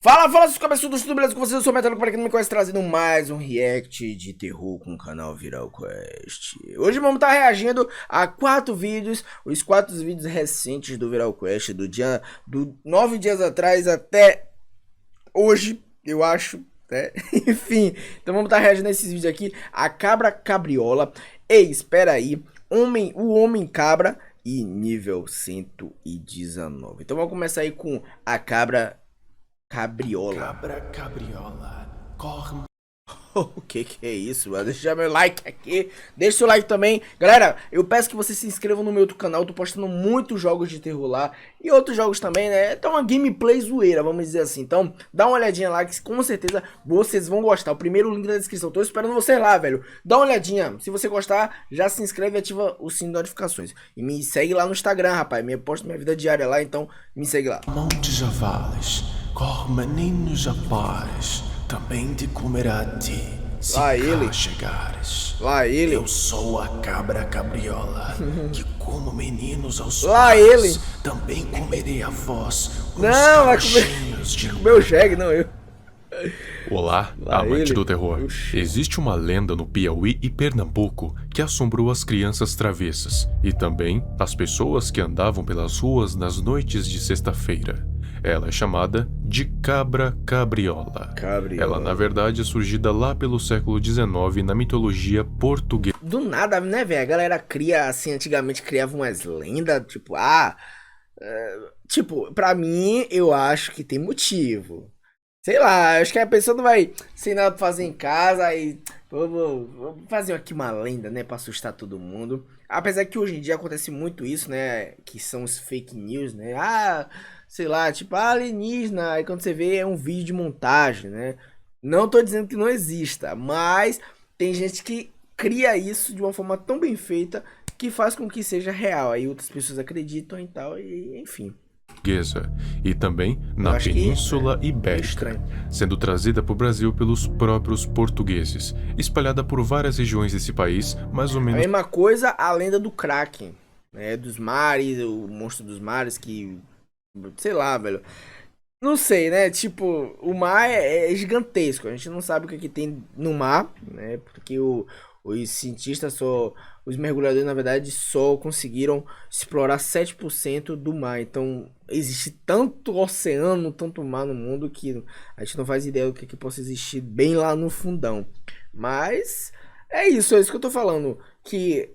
Fala, seus cabeçudos, tudo beleza com vocês? Eu sou o Metallico, para quem não me conhece, trazendo mais um react de terror com o canal Viral Quest. Hoje vamos estar reagindo a 4 vídeos, os 4 vídeos recentes do Viral Quest, do 9 dias atrás até hoje, eu acho, né? Enfim, então vamos estar reagindo a esses vídeos aqui, a Cabra Cabriola, Ei, espera aí, o Homem Cabra e nível 119. Então vamos começar aí com a Cabra Cabriola. Cabra Cabriola, corre. O que é isso, mano? Deixa meu like aqui. Deixa seu like também. Galera, eu peço que vocês se inscrevam no meu outro canal. Eu tô postando muitos jogos de terror lá. E outros jogos também, né? Então uma gameplay zoeira, vamos dizer assim. Então, dá uma olhadinha lá que com certeza vocês vão gostar. O primeiro link na descrição. Tô esperando vocês lá, velho. Dá uma olhadinha. Se você gostar, já se inscreve e ativa o sininho de notificações. E me segue lá no Instagram, rapaz. Eu posto minha vida diária lá, então me segue lá. Monte Javales, corre meninos japares, também te comerá a ti, se Lá cá ele. chegares. Lá ele. Eu sou a Cabra Cabriola, que como meninos aos Lá pares, ele. também comerei a vós, com Não, os vai cachinhos de Meu jegue, não eu. Olá, Lá amante ele. do terror. Oxi. Existe uma lenda no Piauí e Pernambuco que assombrou as crianças travessas e também as pessoas que andavam pelas ruas nas noites de sexta-feira. Ela é chamada de Cabra Cabriola. Cabriola. Ela, na verdade, é surgida lá pelo século XIX na mitologia portuguesa. Do nada, né, velho? A galera cria, assim, antigamente criava umas lendas, tipo, tipo, pra mim, eu acho que tem motivo. Sei lá, acho que a pessoa não vai sem nada pra fazer em casa, aí vou fazer aqui uma lenda, né, pra assustar todo mundo. Apesar que hoje em dia acontece muito isso, né, que são os fake news, né, sei lá, tipo, alienígena, aí quando você vê é um vídeo de montagem, né. Não tô dizendo que não exista, mas tem gente que cria isso de uma forma tão bem feita que faz com que seja real. Aí outras pessoas acreditam e tal, e enfim. E também na acho que Península é Ibérica, estranho. sendo trazida para o Brasil pelos próprios portugueses, espalhada por várias regiões desse país, mais ou A menos. mesma coisa, a lenda do Kraken, né, dos mares, o monstro dos mares que, sei lá, velho. Não sei, né, tipo, o mar é gigantesco, a gente não sabe o que tem no mar, né, porque os cientistas os mergulhadores, na verdade, só conseguiram explorar 7% do mar. Então, existe tanto oceano, tanto mar no mundo que a gente não faz ideia do que possa existir bem lá no fundão. Mas é isso que eu tô falando. Que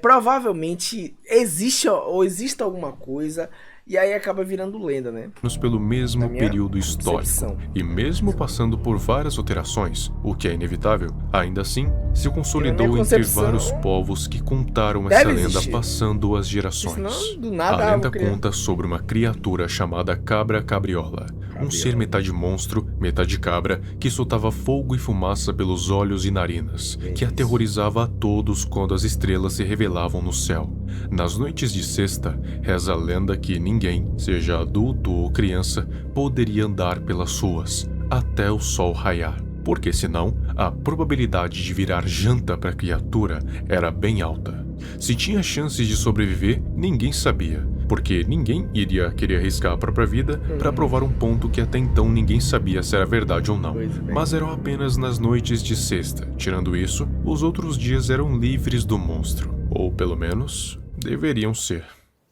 provavelmente existe alguma coisa e aí acaba virando lenda, né? Pelo mesmo minha período histórico, concepção. e mesmo passando por várias alterações, o que é inevitável, ainda assim se consolidou entre concepção, vários povos que contaram essa deve lenda existir. passando as gerações. Senão, do nada, A lenda vou criar. conta sobre uma criatura chamada Cabra Cabriola, um ser metade monstro, metade cabra, que soltava fogo e fumaça pelos olhos e narinas, que aterrorizava a todos quando as estrelas se revelavam no céu. Nas noites de sexta, reza a lenda que ninguém, seja adulto ou criança, poderia andar pelas ruas até o sol raiar, porque senão a probabilidade de virar janta para a criatura era bem alta. Se tinha chances de sobreviver, ninguém sabia, porque ninguém iria querer arriscar a própria vida para provar um ponto que até então ninguém sabia se era verdade ou não. Mas eram apenas nas noites de sexta. Tirando isso, os outros dias eram livres do monstro, ou pelo menos deveriam ser.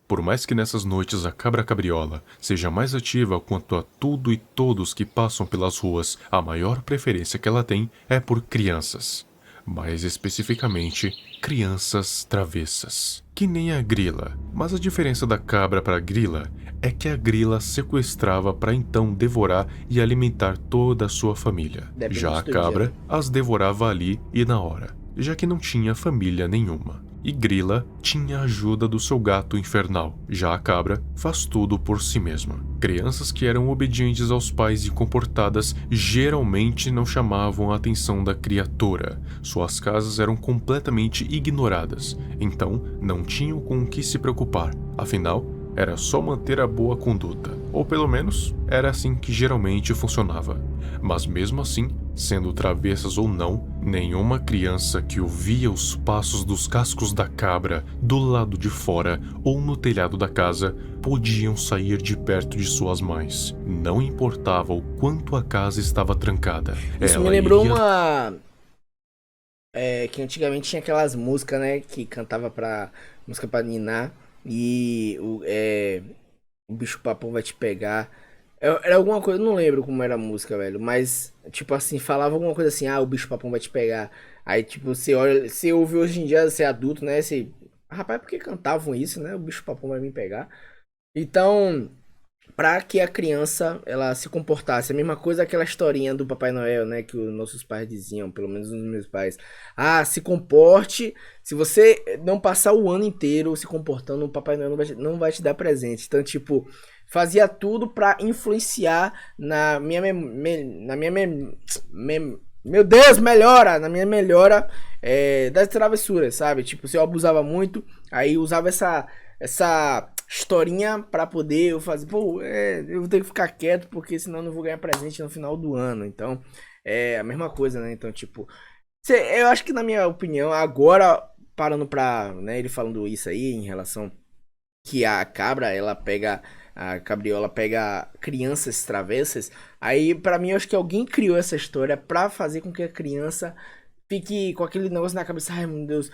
Por mais que nessas noites a Cabra Cabriola seja mais ativa quanto a tudo e todos que passam pelas ruas, a maior preferência que ela tem é por crianças. Mais especificamente, crianças travessas. Que nem a grila. Mas a diferença da cabra para a grila é que a grila sequestrava para então devorar e alimentar toda a sua família. Depende Já a do cabra dia. as devorava ali e na hora, já que não tinha família nenhuma. E Grila tinha a ajuda do seu gato infernal. Já a cabra faz tudo por si mesma. Crianças que eram obedientes aos pais e comportadas geralmente não chamavam a atenção da criatura. Suas casas eram completamente ignoradas, então não tinham com o que se preocupar. Afinal, era só manter a boa conduta, ou pelo menos era assim que geralmente funcionava. Mas mesmo assim, sendo travessas ou não, nenhuma criança que ouvia os passos dos cascos da cabra do lado de fora ou no telhado da casa podiam sair de perto de suas mães. Não importava o quanto a casa estava trancada. Isso me Ela lembrou iria... uma. Que antigamente tinha aquelas músicas, né? Que cantava pra. Música pra ninar. E o bicho papão vai te pegar. Era alguma coisa, eu não lembro como era a música, velho. Mas, tipo assim, falava alguma coisa assim, o bicho papão vai te pegar. Aí, tipo, você olha, você ouve hoje em dia, você é adulto, né? Você. Rapaz, por que cantavam isso, né? O bicho papão vai me pegar. Então, pra que a criança ela se comportasse. A mesma coisa aquela historinha do Papai Noel, né? Que os nossos pais diziam, pelo menos os meus pais. Se comporte. Se você não passar o ano inteiro se comportando, o Papai Noel não vai te dar presente. Então, tipo, fazia tudo pra influenciar na minha. Meu Deus, melhora! Na minha melhora das travessuras, sabe? Tipo, se eu abusava muito, aí usava essa historinha pra poder eu fazer, eu vou ter que ficar quieto porque senão eu não vou ganhar presente no final do ano. Então, é a mesma coisa, né? Então, tipo, eu acho que na minha opinião, agora parando pra, né, ele falando isso aí em relação que a cabra, a cabriola pega crianças travessas, aí pra mim eu acho que alguém criou essa história pra fazer com que a criança fique com aquele negócio na cabeça, ai meu Deus,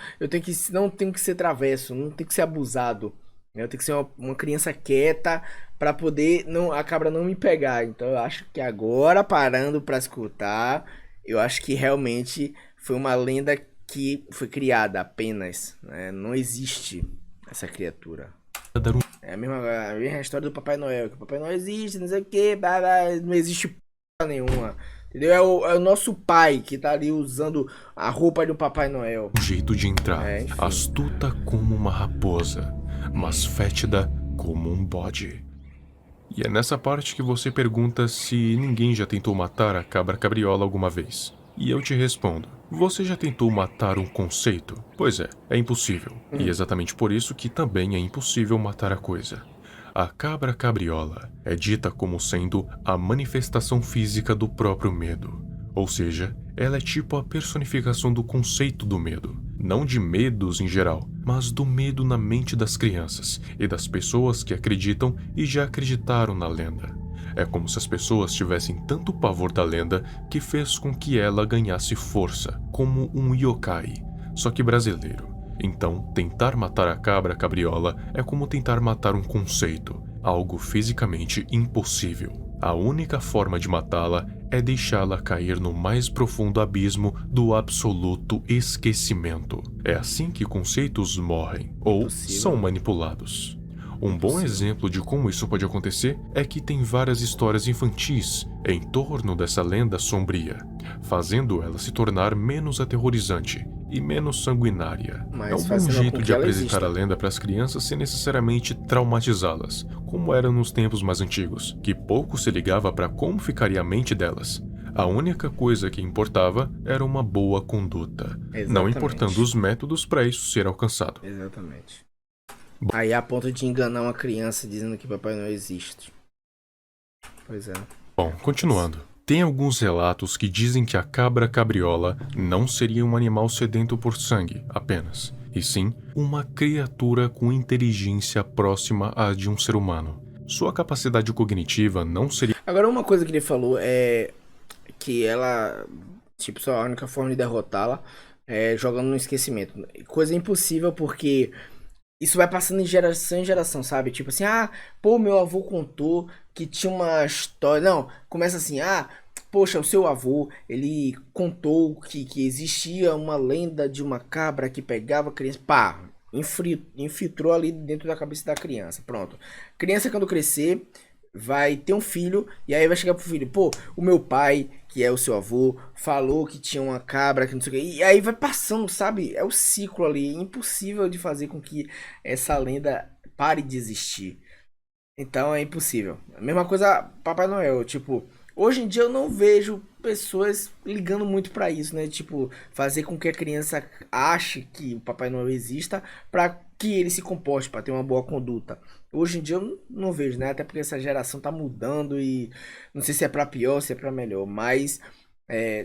não tenho que ser travesso, não tenho que ser abusado, né? Eu tenho que ser uma criança quieta pra poder a cabra não me pegar. Então eu acho que agora, parando pra escutar, eu acho que realmente foi uma lenda que foi criada apenas, né? Não existe essa criatura. dar um É a mesma história do Papai Noel, que o Papai Noel existe, não sei o que, não existe porra nenhuma. Entendeu? É o nosso pai que tá ali usando a roupa do Papai Noel. jeito de entrar, Enfim. astuta como uma raposa, mas fétida como um bode. E é nessa parte que você pergunta se ninguém já tentou matar a cabra cabriola alguma vez. E eu te respondo: você já tentou matar um conceito? Pois é impossível. E é exatamente por isso que também é impossível matar a coisa. A cabra cabriola é dita como sendo a manifestação física do próprio medo. Ou seja, ela é tipo a personificação do conceito do medo. Não de medos em geral, mas do medo na mente das crianças e das pessoas que acreditam e já acreditaram na lenda. É como se as pessoas tivessem tanto pavor da lenda que fez com que ela ganhasse força, como um yokai, só que brasileiro. Então, tentar matar a cabra cabriola é como tentar matar um conceito, algo fisicamente impossível. A única forma de matá-la é deixá-la cair no mais profundo abismo do absoluto esquecimento. É assim que conceitos morrem, ou Impossível. são manipulados. Um bom exemplo de como isso pode acontecer é que tem várias histórias infantis em torno dessa lenda sombria, fazendo ela se tornar menos aterrorizante e menos sanguinária. Mas É um bom fazendo com jeito que de ela apresentar exista. a lenda para as crianças sem necessariamente traumatizá-las, como era nos tempos mais antigos, que pouco se ligava para como ficaria a mente delas. A única coisa que importava era uma boa conduta, não Exatamente. importando os métodos para isso ser alcançado. Exatamente. Aí a ponto de enganar uma criança dizendo que Papai Noel existe. Pois é. Bom, continuando. Tem alguns relatos que dizem que a cabra cabriola não seria um animal sedento por sangue apenas, e sim uma criatura com inteligência próxima à de um ser humano. Sua capacidade cognitiva não seria... Agora uma coisa que ele falou é que ela, tipo, só a única forma de derrotá-la é jogando no esquecimento. Coisa impossível porque isso vai passando de geração em geração, sabe? Tipo assim, meu avô contou que tinha uma história. Não, começa assim, poxa, o seu avô, ele contou que existia uma lenda de uma cabra que pegava criança. Pá, infiltrou ali dentro da cabeça da criança. Pronto. Criança, quando crescer, vai ter um filho, e aí vai chegar pro filho, o meu pai, que é o seu avô, falou que tinha uma cabra, que não sei o que, e aí vai passando, sabe? É o ciclo ali, impossível de fazer com que essa lenda pare de existir. Então é impossível. A mesma coisa, Papai Noel, tipo, hoje em dia eu não vejo pessoas ligando muito pra isso, né? Tipo, fazer com que a criança ache que o Papai Noel exista pra que ele se comporte, pra ter uma boa conduta. Hoje em dia eu não vejo, né? Até porque essa geração tá mudando e não sei se é pra pior, se é pra melhor, mas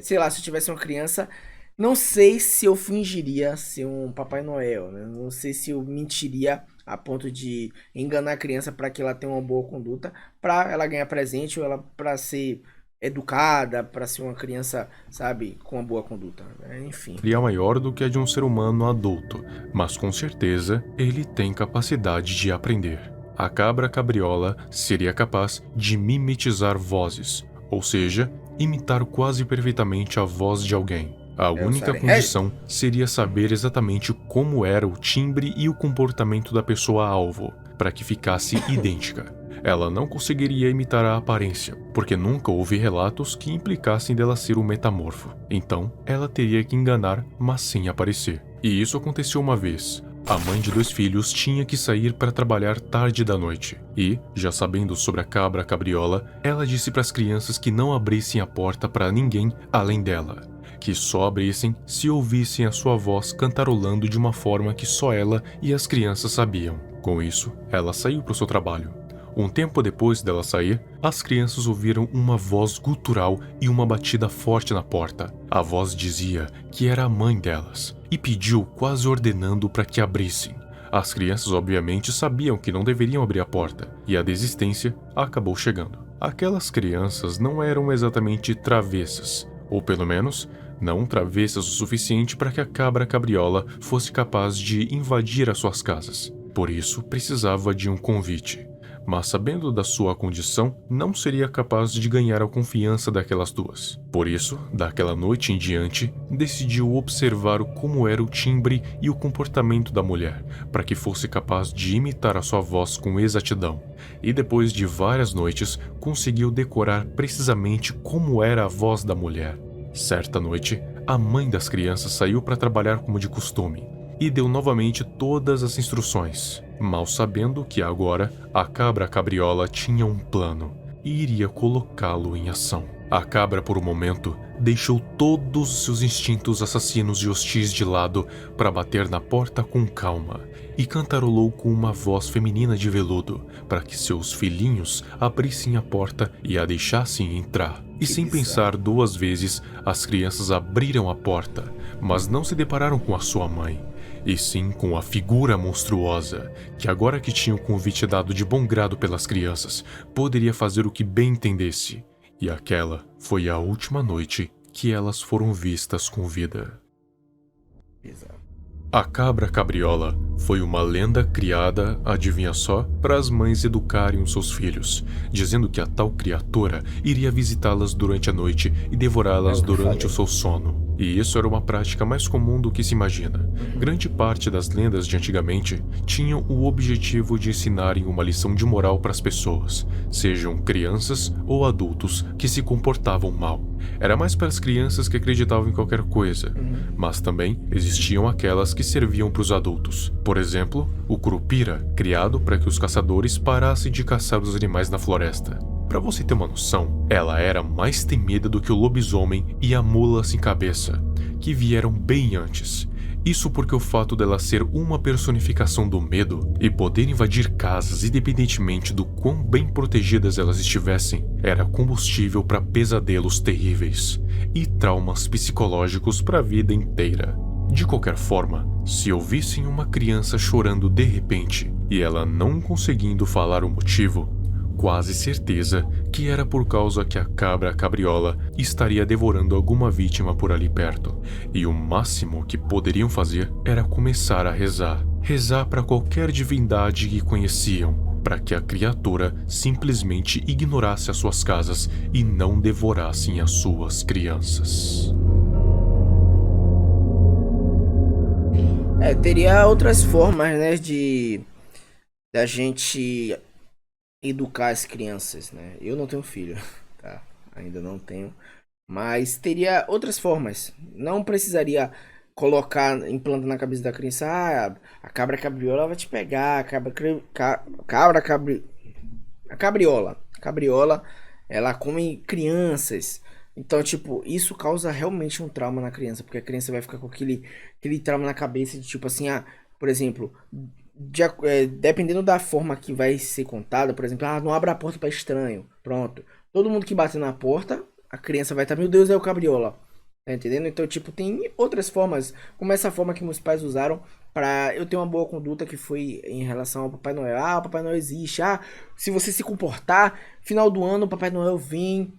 sei lá, se eu tivesse uma criança, não sei se eu fingiria ser um Papai Noel, né? Não sei se eu mentiria a ponto de enganar a criança para que ela tenha uma boa conduta, para ela ganhar presente ou ela para ser educada, para ser uma criança, sabe, com uma boa conduta. Enfim. Ele é maior do que a de um ser humano adulto, mas com certeza ele tem capacidade de aprender. A cabra cabriola seria capaz de mimetizar vozes, ou seja, imitar quase perfeitamente a voz de alguém. A única condição seria saber exatamente como era o timbre e o comportamento da pessoa-alvo, para que ficasse idêntica. Ela não conseguiria imitar a aparência, porque nunca houve relatos que implicassem dela ser um metamorfo. Então, ela teria que enganar, mas sem aparecer. E isso aconteceu uma vez. A mãe de 2 filhos tinha que sair para trabalhar tarde da noite. E, já sabendo sobre a cabra cabriola, ela disse para as crianças que não abrissem a porta para ninguém além dela. Que só abrissem se ouvissem a sua voz cantarolando de uma forma que só ela e as crianças sabiam. Com isso, ela saiu para o seu trabalho. Um tempo depois dela sair, as crianças ouviram uma voz gutural e uma batida forte na porta. A voz dizia que era a mãe delas e pediu, quase ordenando para que abrissem. As crianças obviamente sabiam que não deveriam abrir a porta e a desistência acabou chegando. Aquelas crianças não eram exatamente travessas, ou pelo menos não travessas o suficiente para que a cabra cabriola fosse capaz de invadir as suas casas. Por isso, precisava de um convite. Mas sabendo da sua condição, não seria capaz de ganhar a confiança daquelas duas. Por isso, daquela noite em diante, decidiu observar como era o timbre e o comportamento da mulher, para que fosse capaz de imitar a sua voz com exatidão. E depois de várias noites, conseguiu decorar precisamente como era a voz da mulher. Certa noite, a mãe das crianças saiu para trabalhar como de costume e deu novamente todas as instruções, mal sabendo que agora a cabra cabriola tinha um plano e iria colocá-lo em ação. A cabra, por um momento, deixou todos os seus instintos assassinos e hostis de lado para bater na porta com calma e cantarolou com uma voz feminina de veludo para que seus filhinhos abrissem a porta e a deixassem entrar. E sem pensar 2 vezes, as crianças abriram a porta, mas não se depararam com a sua mãe, e sim com a figura monstruosa, que agora que tinha o convite dado de bom grado pelas crianças, poderia fazer o que bem entendesse. E aquela foi a última noite que elas foram vistas com vida. Exato. A cabra cabriola foi uma lenda criada, adivinha só, para as mães educarem os seus filhos, dizendo que a tal criatura iria visitá-las durante a noite e devorá-las durante o seu sono. E isso era uma prática mais comum do que se imagina. Grande parte das lendas de antigamente tinham o objetivo de ensinarem uma lição de moral para as pessoas, sejam crianças ou adultos que se comportavam mal. Era mais para as crianças que acreditavam em qualquer coisa, mas também existiam aquelas que serviam para os adultos. Por exemplo, o Curupira, criado para que os caçadores parassem de caçar os animais na floresta. Para você ter uma noção, ela era mais temida do que o lobisomem e a mula sem cabeça, que vieram bem antes. Isso porque o fato dela ser uma personificação do medo e poder invadir casas independentemente do quão bem protegidas elas estivessem, era combustível para pesadelos terríveis e traumas psicológicos para a vida inteira. De qualquer forma, se ouvissem uma criança chorando de repente e ela não conseguindo falar o motivo, quase certeza que era por causa que a cabra cabriola estaria devorando alguma vítima por ali perto, e o máximo que poderiam fazer era começar a rezar. Rezar para qualquer divindade que conheciam, para que a criatura simplesmente ignorasse as suas casas e não devorassem as suas crianças. Teria outras formas, né, da gente educar as crianças, né? Eu não tenho filho, tá? Ainda não tenho, mas teria outras formas. Não precisaria colocar, implantar na cabeça da criança, a cabra cabriola vai te pegar, a cabriola ela come crianças. Então, tipo, isso causa realmente um trauma na criança, porque a criança vai ficar com aquele trauma na cabeça de tipo assim, por exemplo, dependendo da forma que vai ser contada, por exemplo, não abra a porta para estranho. Pronto. Todo mundo que bate na porta, a criança vai estar, meu Deus, é o Cabriola. Tá entendendo? Então, tipo, tem outras formas, como essa forma que meus pais usaram pra eu ter uma boa conduta, que foi em relação ao Papai Noel. O Papai Noel existe. Se você se comportar, final do ano o Papai Noel vem,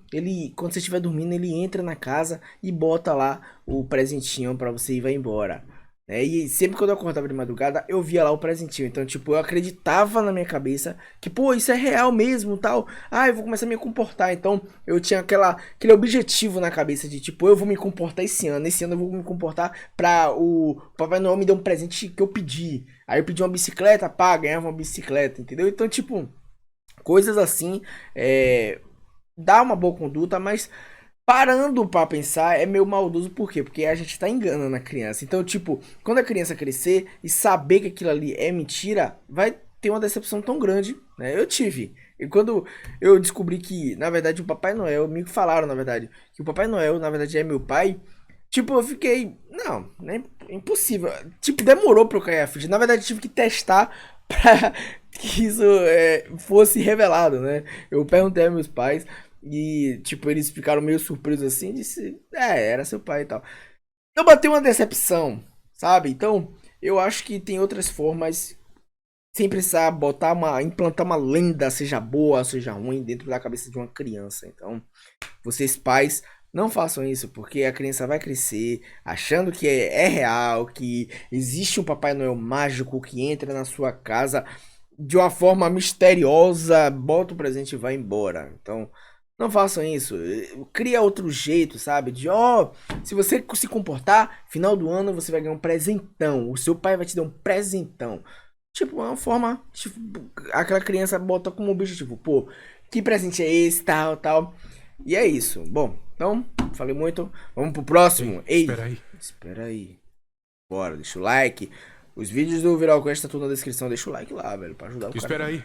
quando você estiver dormindo, ele entra na casa e bota lá o presentinho pra você e vai embora. E sempre quando eu acordava de madrugada, eu via lá o presentinho. Então, tipo, eu acreditava na minha cabeça que, pô, isso é real mesmo, tal. Eu vou começar a me comportar. Então, eu tinha aquele objetivo na cabeça de, tipo, eu vou me comportar esse ano. Esse ano eu vou me comportar pra o Papai Noel me dar um presente que eu pedi. Aí eu pedi uma bicicleta, ganhava uma bicicleta, entendeu? Então, tipo, coisas assim, dá uma boa conduta, mas... Parando pra pensar, é meio maldoso, por quê? Porque a gente tá enganando a criança. Então, tipo, quando a criança crescer e saber que aquilo ali é mentira, vai ter uma decepção tão grande, né? Eu tive. E quando eu descobri que, na verdade, o Papai Noel, me falaram, na verdade, que o Papai Noel, na verdade, é meu pai, tipo, eu fiquei, não, é impossível. Tipo, demorou pra eu cair a ficha. Na verdade, eu tive que testar pra que isso fosse revelado, né? Eu perguntei aos meus pais. E, tipo, eles ficaram meio surpresos assim, disse, era seu pai e tal. Então bateu uma decepção, sabe? Então, eu acho que tem outras formas, sem precisar implantar uma lenda, seja boa, seja ruim, dentro da cabeça de uma criança. Então, vocês pais, não façam isso, porque a criança vai crescer achando que é real, que existe um Papai Noel mágico que entra na sua casa de uma forma misteriosa, bota o presente e vai embora. Então... Não façam isso. Cria outro jeito, sabe? Se você se comportar, final do ano você vai ganhar um presentão. O seu pai vai te dar um presentão. Tipo, uma forma... Tipo, aquela criança bota como objetivo. Pô, que presente é esse, tal, tal. E é isso. Bom, então, falei muito. Vamos pro próximo. Ei, espera aí. Bora, deixa o like. Os vídeos do Viral Quest tá tudo na descrição. Deixa o like lá, velho, pra ajudar o cara. Espera aí.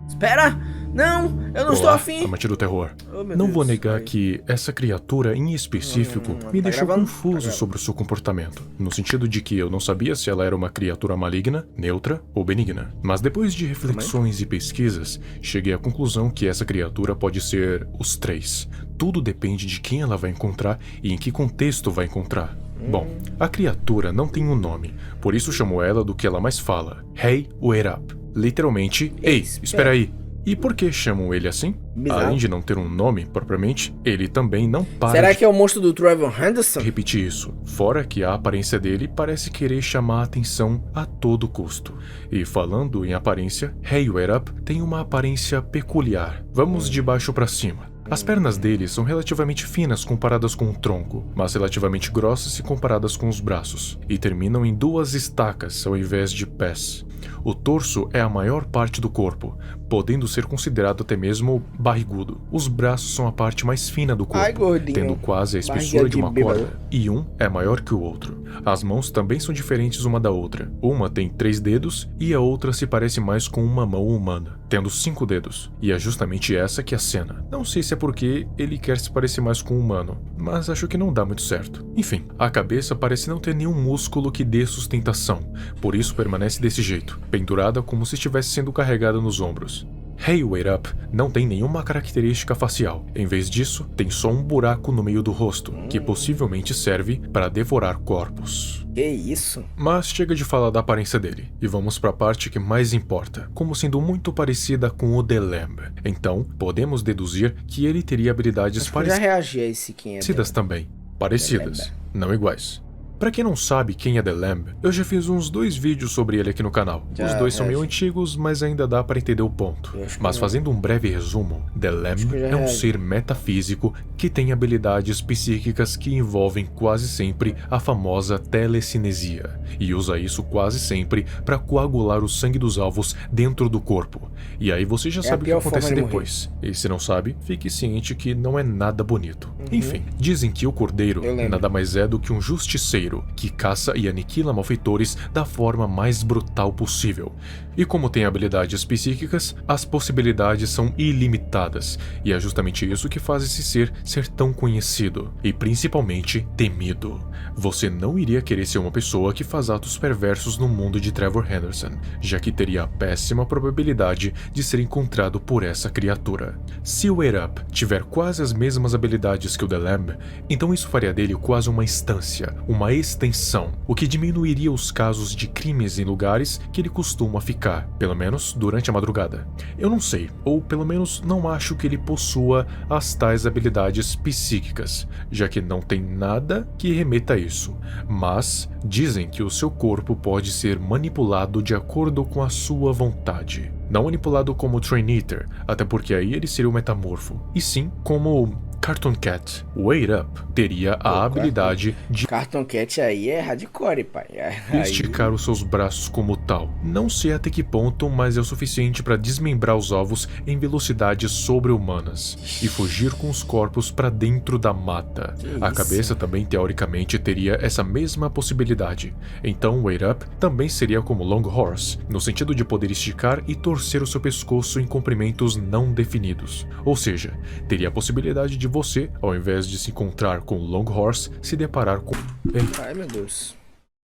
Espera! Não! Eu não estou afim! Amante do terror. Oh, não vou negar que essa criatura em específico me deixou confuso sobre o seu comportamento, no sentido de que eu não sabia se ela era uma criatura maligna, neutra ou benigna. Mas depois de reflexões e pesquisas, cheguei à conclusão que essa criatura pode ser os três. Tudo depende de quem ela vai encontrar e em que contexto vai encontrar. Bom, a criatura não tem um nome, por isso chamo ela do que ela mais fala: Hey, wait up. Literalmente, ei, espera aí. E por que chamam ele assim? Bizarro. Além de não ter um nome propriamente, ele também não para Será que é o monstro do Trevor Henderson? repetir isso. Fora que a aparência dele parece querer chamar a atenção a todo custo. E falando em aparência, Hey Wait Up tem uma aparência peculiar. Vamos de baixo para cima. As pernas dele são relativamente finas comparadas com o tronco, mas relativamente grossas se comparadas com os braços, e terminam em duas estacas ao invés de pés. O torso é a maior parte do corpo, podendo ser considerado até mesmo barrigudo. Os braços são a parte mais fina do corpo, tendo quase a espessura de uma corda, e um é maior que o outro. As mãos também são diferentes uma da outra. Uma tem 3 dedos e a outra se parece mais com uma mão humana, tendo 5 dedos. E é justamente essa que é a cena. Não sei se é porque ele quer se parecer mais com um humano, mas acho que não dá muito certo. Enfim, a cabeça parece não ter nenhum músculo que dê sustentação, por isso permanece desse jeito, pendurada como se estivesse sendo carregada nos ombros. Hey Wait Up não tem nenhuma característica facial. Em vez disso, tem só um buraco no meio do rosto, que possivelmente serve para devorar corpos. Que isso? Mas chega de falar da aparência dele, e vamos para a parte que mais importa, como sendo muito parecida com o The Lamb. Então, podemos deduzir que ele teria habilidades já reagi a esse quem é parecidas também. Parecidas, não iguais. Pra quem não sabe quem é The Lamb, eu já fiz uns 2 vídeos sobre ele aqui no canal. Os 2 são meio antigos, mas ainda dá pra entender o ponto. Mas fazendo um breve resumo, The Lamb é um ser metafísico que tem habilidades psíquicas que envolvem quase sempre a famosa telecinesia, e usa isso quase sempre pra coagular o sangue dos alvos dentro do corpo. E aí você já sabe o que acontece depois. E se não sabe, fique ciente que não é nada bonito. Enfim, dizem que o Cordeiro nada mais é do que um justiceiro, guerreiro que caça e aniquila malfeitores da forma mais brutal possível. E como tem habilidades psíquicas, as possibilidades são ilimitadas, e é justamente isso que faz esse ser tão conhecido, e principalmente temido. Você não iria querer ser uma pessoa que faz atos perversos no mundo de Trevor Henderson, já que teria a péssima probabilidade de ser encontrado por essa criatura. Se o Wait Up tiver quase as mesmas habilidades que o The Lamb, então isso faria dele quase uma instância, uma extensão, o que diminuiria os casos de crimes em lugares que ele costuma ficar, pelo menos durante a madrugada. Eu não sei, ou pelo menos não acho que ele possua as tais habilidades psíquicas, já que não tem nada que remeta a isso, mas dizem que o seu corpo pode ser manipulado de acordo com a sua vontade. Não manipulado como Train Eater, até porque aí ele seria o metamorfo, e sim como Cartoon Cat. Wait Up teria a habilidade de Cartoon Cat aí é hardcore, pai. Aí... esticar os seus braços como tal. Não sei até que ponto, mas é o suficiente para desmembrar os ovos em velocidades sobre-humanas e fugir com os corpos para dentro da mata. A cabeça também teoricamente teria essa mesma possibilidade. Então Wait Up também seria como Long Horse, no sentido de poder esticar e torcer o seu pescoço em comprimentos não definidos. Ou seja, teria a possibilidade de você, ao invés de se encontrar com Long Horse, se deparar com... Ei, Ai, meu Deus.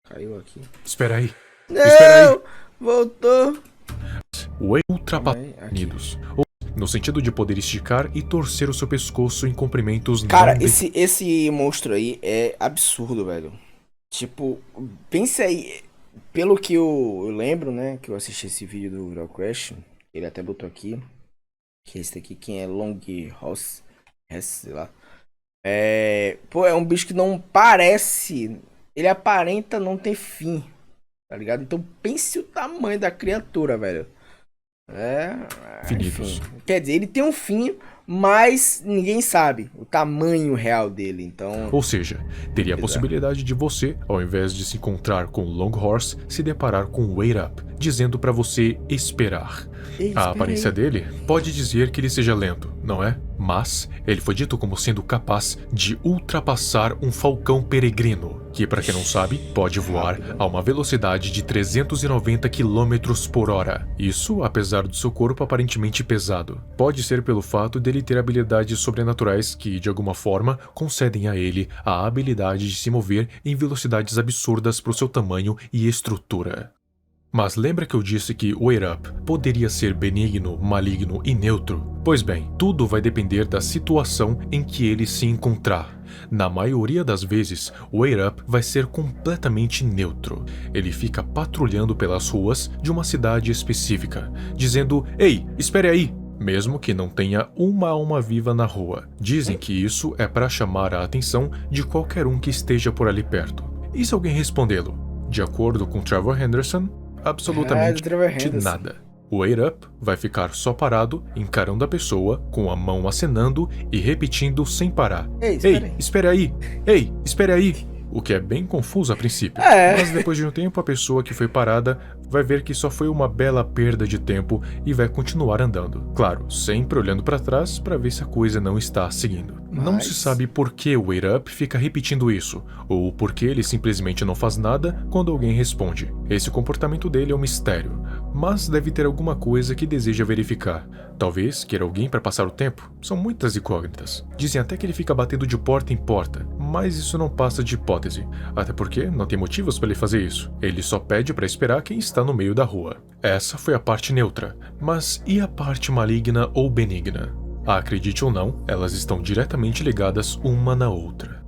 Caiu aqui. espera aí. Não! Espera aí. Voltou. Ultrapassanidos. No sentido de poder esticar e torcer o seu pescoço em comprimentos Cara, não esse monstro aí é absurdo, velho. Tipo, pense aí. Pelo que eu lembro, né? Que eu assisti esse vídeo do Viral Crash. Ele até botou aqui. Que é esse daqui, quem é Long Horse, sei lá. Pô, é um bicho que não parece. Ele aparenta não ter fim. Tá ligado? Então pense o tamanho da criatura, velho. Infinitos. Enfim. Quer dizer, ele tem um fim, mas ninguém sabe o tamanho real dele, então... Ou seja, teria a possibilidade de você, ao invés de se encontrar com Long Horse, se deparar com Wait Up, dizendo pra você esperar. A aparência dele pode dizer que ele seja lento, não é? Mas ele foi dito como sendo capaz de ultrapassar um falcão peregrino, que, para quem não sabe, pode voar a uma velocidade de 390 km por hora. Isso apesar do seu corpo aparentemente pesado. Pode ser pelo fato dele ter habilidades sobrenaturais que, de alguma forma, concedem a ele a habilidade de se mover em velocidades absurdas para o seu tamanho e estrutura. Mas lembra que eu disse que o Wait Up poderia ser benigno, maligno e neutro? Pois bem, tudo vai depender da situação em que ele se encontrar. Na maioria das vezes, o Wait Up vai ser completamente neutro. Ele fica patrulhando pelas ruas de uma cidade específica, dizendo: "Ei, espere aí!", mesmo que não tenha uma alma viva na rua. Dizem que isso é para chamar a atenção de qualquer um que esteja por ali perto. E se alguém respondê-lo? De acordo com Trevor Henderson, absolutamente nada. O Wait Up vai ficar só parado, encarando a pessoa, com a mão acenando e repetindo sem parar: "Ei, espere aí! Ei, espere aí!", o que é bem confuso a princípio, mas depois de um tempo a pessoa que foi parada vai ver que só foi uma bela perda de tempo e vai continuar andando. Claro, sempre olhando para trás para ver se a coisa não está seguindo. Não se sabe por que o Wait Up fica repetindo isso, ou por que ele simplesmente não faz nada quando alguém responde. Esse comportamento dele é um mistério, mas deve ter alguma coisa que deseja verificar. Talvez queira alguém para passar o tempo. São muitas incógnitas. Dizem até que ele fica batendo de porta em porta, mas isso não passa de hipótese, até porque não tem motivos para ele fazer isso. Ele só pede para esperar quem está no meio da rua. Essa foi a parte neutra, mas e a parte maligna ou benigna? Acredite ou não, elas estão diretamente ligadas uma na outra.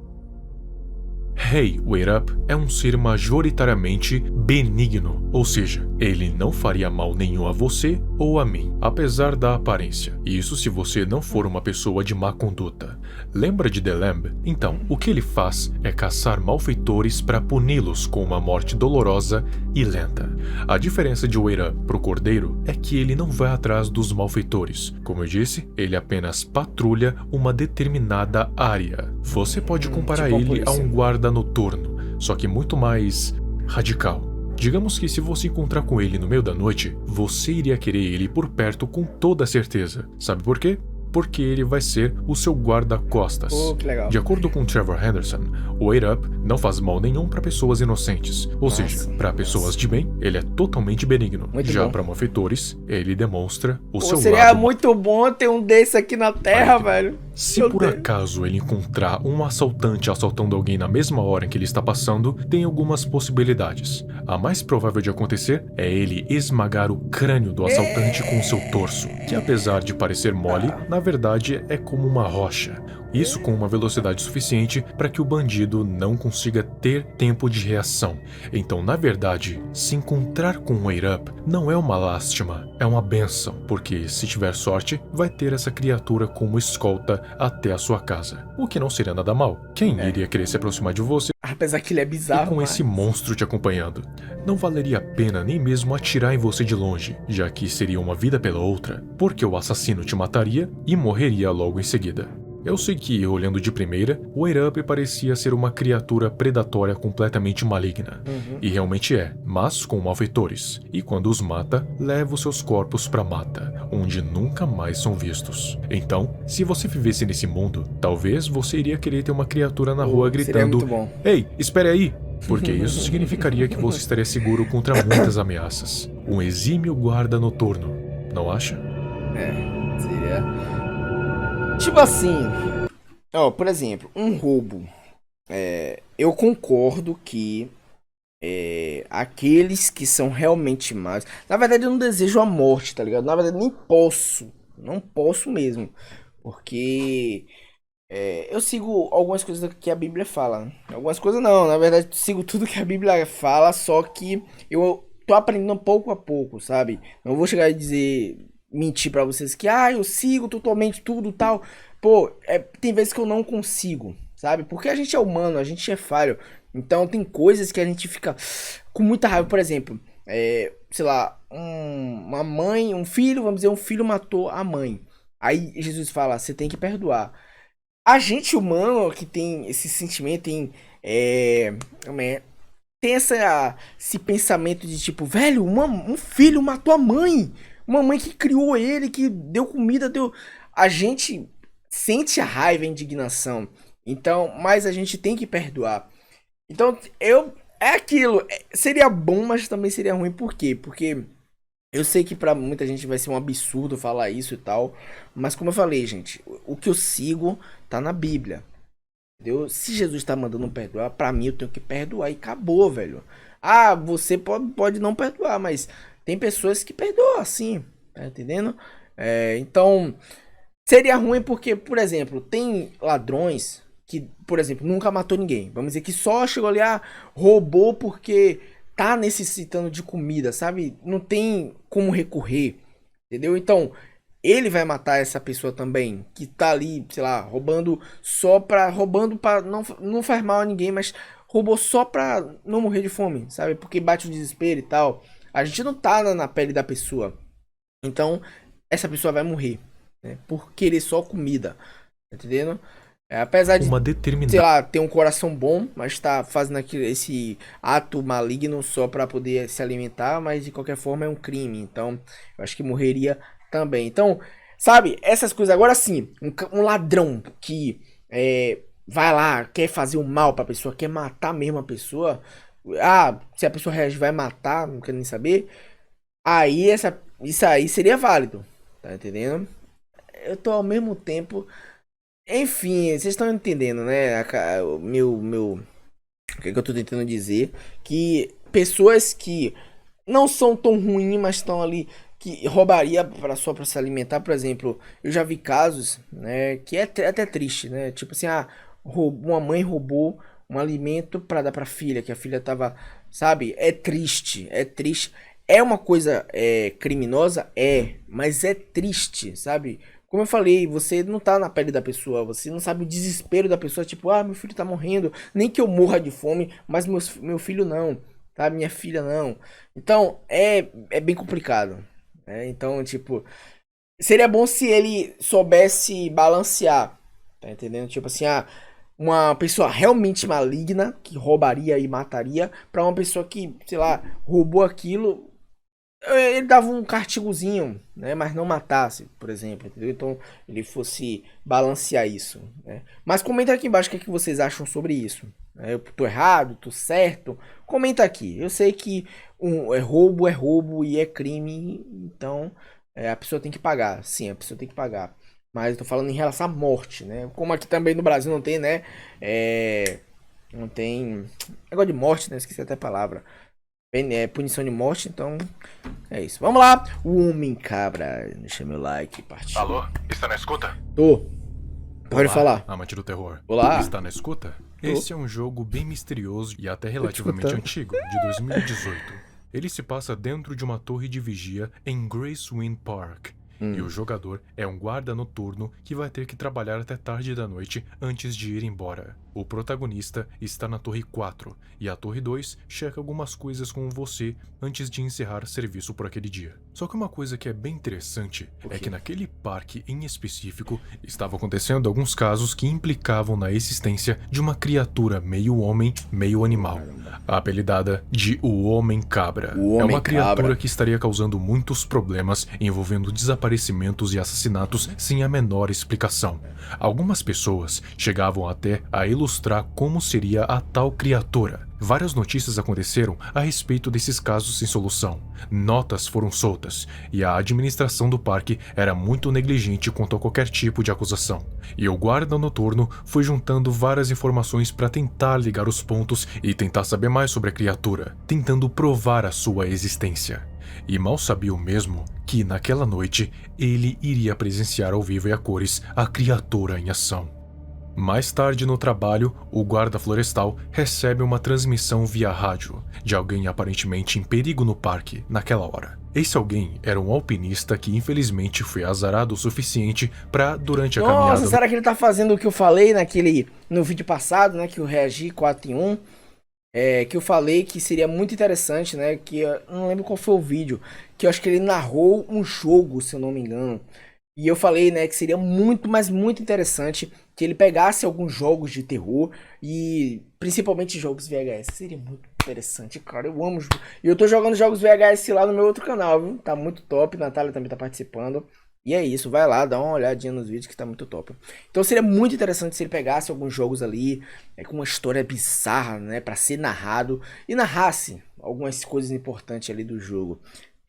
Hey, Wait Up é um ser majoritariamente benigno, ou seja, ele não faria mal nenhum a você ou a mim, apesar da aparência. Isso se você não for uma pessoa de má conduta. Lembra de The Lamb? Então, o que ele faz é caçar malfeitores para puni-los com uma morte dolorosa e lenta. A diferença de Wait Up pro Cordeiro é que ele não vai atrás dos malfeitores. Como eu disse, ele apenas patrulha uma determinada área. Você pode comparar ele a um guarda noturno, só que muito mais radical. Digamos que se você encontrar com ele no meio da noite, você iria querer ele por perto com toda certeza. Sabe por quê? porque ele vai ser o seu guarda-costas. Que legal. De acordo com Trevor Henderson, o Wait Up não faz mal nenhum para pessoas inocentes, ou seja, para pessoas de bem, ele é totalmente benigno. Muito Já bom. para malfeitores, ele demonstra o seu Seria lado. muito bom ter um desse aqui na Terra, velho. Se Meu por Deus. acaso ele encontrar um assaltante assaltando alguém na mesma hora em que ele está passando, tem algumas possibilidades. A mais provável de acontecer é ele esmagar o crânio do assaltante com seu torso, que apesar de parecer mole, na verdade é como uma rocha. Isso com uma velocidade suficiente para que o bandido não consiga ter tempo de reação. Então, na verdade, se encontrar com um Wait Up não é uma lástima, é uma bênção, porque se tiver sorte, vai ter essa criatura como escolta até a sua casa. O que não seria nada mal. Quem iria querer se aproximar de você Apesar que ele é e bizarro, com mas... esse monstro te acompanhando? Não valeria a pena nem mesmo atirar em você de longe, já que seria uma vida pela outra, porque o assassino te mataria e morreria logo em seguida. Eu sei que, olhando de primeira, o Wait Up parecia ser uma criatura predatória completamente maligna. E realmente é, mas com malfeitores. E quando os mata, leva os seus corpos pra mata, onde nunca mais são vistos. Então, se você vivesse nesse mundo, talvez você iria querer ter uma criatura na rua Seria gritando: muito bom. "Ei, espere aí!" Porque isso significaria que você estaria seguro contra muitas ameaças. Um exímio guarda noturno, não acha? Seria... Tipo assim... Ó, por exemplo, um roubo. Eu concordo que... aqueles que são realmente maus... Na verdade, eu não desejo a morte, tá ligado? Na verdade, nem posso. Não posso mesmo. Porque... eu sigo algumas coisas que a Bíblia fala, né? Algumas coisas não, na verdade, eu sigo tudo que a Bíblia fala, só que eu tô aprendendo pouco a pouco, sabe? Não vou chegar e dizer, mentir pra vocês que, eu sigo totalmente tudo tal. Pô, tem vezes que eu não consigo, sabe? Porque a gente é humano, a gente é falho. Então tem coisas que a gente fica com muita raiva, por exemplo, sei lá, uma mãe, um filho, vamos dizer, um filho matou a mãe. Aí Jesus fala, você tem que perdoar. A gente humano que tem esse sentimento, tem esse pensamento de tipo, velho, um filho matou a mãe. Uma mãe que criou ele, que deu comida, deu... A gente sente a raiva, a indignação. Então, mas a gente tem que perdoar. Então, é aquilo. Seria bom, mas também seria ruim. Por quê? Porque... eu sei que pra muita gente vai ser um absurdo falar isso e tal, mas como eu falei, gente, o que eu sigo tá na Bíblia, entendeu? Se Jesus tá mandando perdoar, pra mim eu tenho que perdoar e acabou, velho. Você pode não perdoar, mas tem pessoas que perdoam, assim, tá entendendo? Então, seria ruim porque, por exemplo, tem ladrões que, por exemplo, nunca matou ninguém. Vamos dizer que só chegou ali, roubou porque... tá necessitando de comida, sabe? Não tem como recorrer, entendeu? Então, ele vai matar essa pessoa também, que tá ali, sei lá, roubando pra não faz mal a ninguém, mas roubou só pra não morrer de fome, sabe? Porque bate o desespero e tal. A gente não tá na pele da pessoa. Então, essa pessoa vai morrer, né? Por querer só comida, tá entendendo? Apesar de, Uma determinada sei lá, ter um coração bom, mas tá fazendo esse ato maligno só pra poder se alimentar, mas de qualquer forma é um crime, então eu acho que morreria também. Então, sabe, essas coisas. Agora sim, um ladrão que vai lá, quer fazer o mal pra pessoa, quer matar mesmo a pessoa, se a pessoa reagir vai matar, não quero nem saber, aí isso aí seria válido, tá entendendo? Eu tô ao mesmo tempo... Enfim, vocês estão entendendo, né? O que eu tô tentando dizer? Que pessoas que não são tão ruins, mas estão ali, que roubaria só pra se alimentar, por exemplo, eu já vi casos, né, que é até triste, né? Tipo assim, uma mãe roubou um alimento pra dar pra filha, que a filha tava, sabe? É triste, é triste. É uma coisa criminosa? Mas é triste, sabe? Como eu falei, você não tá na pele da pessoa, você não sabe o desespero da pessoa, tipo, meu filho tá morrendo, nem que eu morra de fome, mas meu filho não, tá? Minha filha não. Então, é bem complicado, né? Então, tipo, seria bom se ele soubesse balancear, tá entendendo? Tipo assim, uma pessoa realmente maligna, que roubaria e mataria, pra uma pessoa que, sei lá, roubou aquilo, Ele dava um castigozinho, né? Mas não matasse, por exemplo, entendeu? Então ele fosse balancear isso, né? Mas comenta aqui embaixo o que, é que vocês acham sobre isso. Né? Eu tô errado, tô certo? Comenta aqui. Eu sei que é roubo e é crime, então a pessoa tem que pagar. Sim, a pessoa tem que pagar. Mas eu tô falando em relação à morte, né? Como aqui também no Brasil não tem, né? Não tem negócio de morte, né? Esqueci até a palavra. Punição de morte, então é isso. Vamos lá, o Homem Cabra. Deixa meu like, partiu. Alô? Está na escuta? Tô. Pode Olá, falar. amante do terror. Olá. Está na escuta? Esse é um jogo bem misterioso e até relativamente escutando. antigo, de 2018. Ele se passa dentro de uma torre de vigia em Gracewind Park. E o jogador é um guarda noturno que vai ter que trabalhar até tarde da noite antes de ir embora. O protagonista está na Torre 4 e a Torre 2 checa algumas coisas com você antes de encerrar serviço por aquele dia. Só que uma coisa que é bem interessante é que naquele parque em específico estavam acontecendo alguns casos que implicavam na existência de uma criatura meio homem, meio animal, apelidada de o Homem Cabra. É uma criatura que estaria causando muitos problemas envolvendo desaparecimentos e assassinatos sem a menor explicação. Algumas pessoas chegavam até a ilustrar como seria a tal criatura. Várias notícias aconteceram a respeito desses casos sem solução. Notas foram soltas e a administração do parque era muito negligente quanto a qualquer tipo de acusação. E o guarda noturno foi juntando várias informações para tentar ligar os pontos e tentar saber mais sobre a criatura, tentando provar a sua existência. E mal sabia o mesmo que, naquela noite, ele iria presenciar ao vivo e a cores a criatura em ação. Mais tarde no trabalho, o guarda florestal recebe uma transmissão via rádio de alguém aparentemente em perigo no parque naquela hora. Esse alguém era um alpinista que infelizmente foi azarado o suficiente para, durante a caminhada... Nossa, será que ele tá fazendo o que eu falei no vídeo passado, né? Que eu reagi 4 em 1? Que eu falei que seria muito interessante, né? Que eu não lembro qual foi o vídeo. Que eu acho que ele narrou um jogo, se eu não me engano. E eu falei, né, que seria muito, mas muito interessante que ele pegasse alguns jogos de terror e principalmente jogos VHS. Seria muito interessante, cara. Eu amo. E eu tô jogando jogos VHS lá no meu outro canal, viu? Tá muito top. Natália também tá participando. E é isso, vai lá, dá uma olhadinha nos vídeos que tá muito top. Então seria muito interessante se ele pegasse alguns jogos ali, com uma história bizarra, né, pra ser narrado, e narrasse algumas coisas importantes ali do jogo.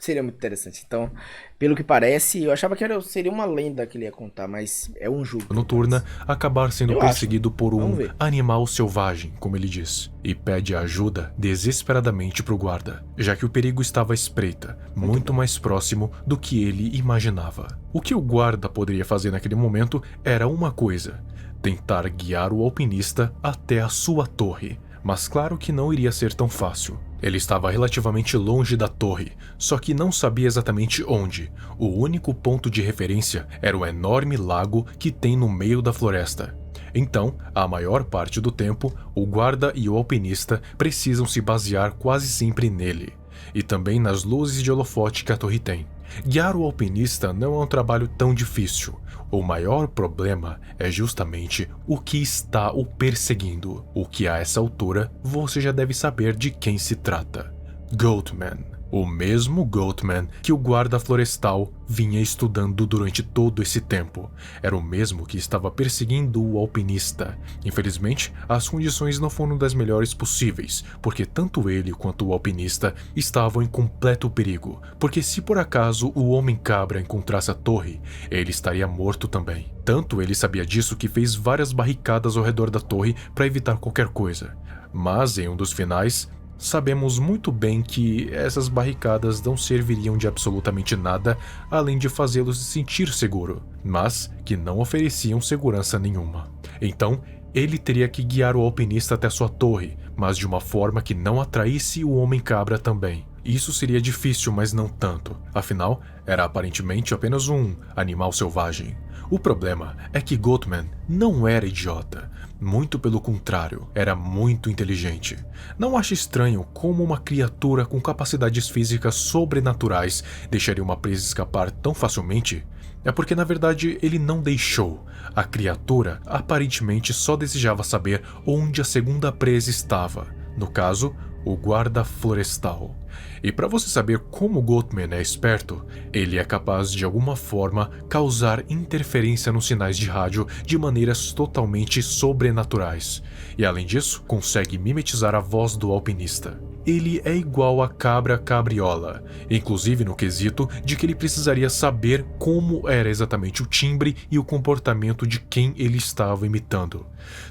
Seria muito interessante. Então, pelo que parece, eu achava que seria uma lenda que ele ia contar, mas é um jogo. Noturna acabar sendo perseguido por um ver. animal selvagem, como ele diz, e pede ajuda desesperadamente pro guarda, já que o perigo estava à espreita, muito mais próximo do que ele imaginava. O que o guarda poderia fazer naquele momento era uma coisa: tentar guiar o alpinista até a sua torre. Mas claro que não iria ser tão fácil. Ele estava relativamente longe da torre, só que não sabia exatamente onde. O único ponto de referência era o enorme lago que tem no meio da floresta. Então, a maior parte do tempo, o guarda e o alpinista precisam se basear quase sempre nele, e também nas luzes de holofote que a torre tem. Guiar o alpinista não é um trabalho tão difícil. O maior problema é justamente o que está o perseguindo, o que a essa altura você já deve saber de quem se trata: Goatman. O mesmo Goatman que o guarda florestal vinha estudando durante todo esse tempo. Era o mesmo que estava perseguindo o alpinista. Infelizmente, as condições não foram das melhores possíveis, porque tanto ele quanto o alpinista estavam em completo perigo, porque se por acaso o Homem-Cabra encontrasse a torre, ele estaria morto também. Tanto ele sabia disso que fez várias barricadas ao redor da torre para evitar qualquer coisa. Mas em um dos finais, sabemos muito bem que essas barricadas não serviriam de absolutamente nada além de fazê-lo se sentir seguro, mas que não ofereciam segurança nenhuma. Então, ele teria que guiar o alpinista até sua torre, mas de uma forma que não atraísse o Homem-Cabra também. Isso seria difícil, mas não tanto. Afinal, era aparentemente apenas um animal selvagem. O problema é que Goatman não era idiota. Muito pelo contrário, era muito inteligente. Não acha estranho como uma criatura com capacidades físicas sobrenaturais deixaria uma presa escapar tão facilmente? É porque na verdade ele não deixou. A criatura aparentemente só desejava saber onde a segunda presa estava. No caso, o guarda florestal. E para você saber como Goatman é esperto, ele é capaz de alguma forma causar interferência nos sinais de rádio de maneiras totalmente sobrenaturais. E além disso, consegue mimetizar a voz do alpinista. Ele é igual a Cabra Cabriola, inclusive no quesito de que ele precisaria saber como era exatamente o timbre e o comportamento de quem ele estava imitando.